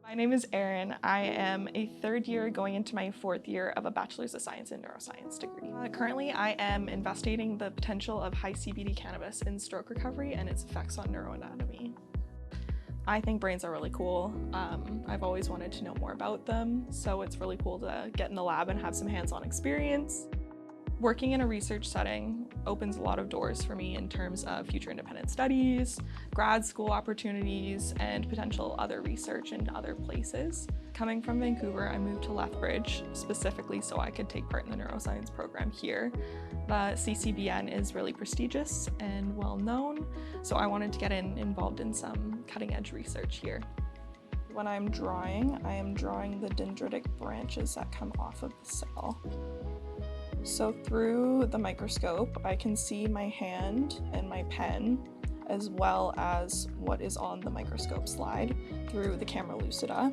My name is Erin. I am a third year going into my fourth year of a Bachelor's of Science in Neuroscience degree. Currently, I am investigating the potential of high-CBD cannabis in stroke recovery and its effects on neuroanatomy. I think brains are really cool. I've always wanted to know more about them, so it's really cool to get in the lab and have some hands-on experience. Working in a research setting opens a lot of doors for me in terms of future independent studies, grad school opportunities, and potential other research in other places. Coming from Vancouver, I moved to Lethbridge specifically so I could take part in the neuroscience program here. The CCBN is really prestigious and well known, so I wanted to get involved in some cutting-edge research here. When I'm drawing, I am drawing the dendritic branches that come off of the cell. So through the microscope, I can see my hand and my pen, as well as what is on the microscope slide through the camera lucida.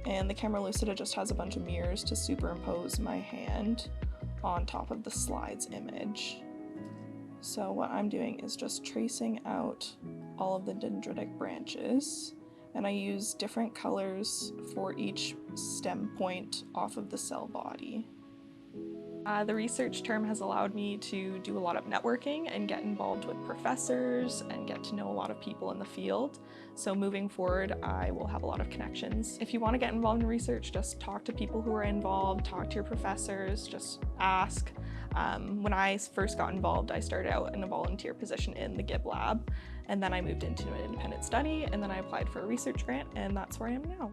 And the camera lucida just has a bunch of mirrors to superimpose my hand on top of the slide's image. So what I'm doing is just tracing out all of the dendritic branches, and I use different colors for each stem point off of the cell body. The research term has allowed me to do a lot of networking and get involved with professors and get to know a lot of people in the field. So moving forward, I will have a lot of connections. If you want to get involved in research, just talk to people who are involved, talk to your professors, just ask. When I first got involved, I started out in a volunteer position in the Gibb Lab, and then I moved into an independent study, and then I applied for a research grant, and that's where I am now.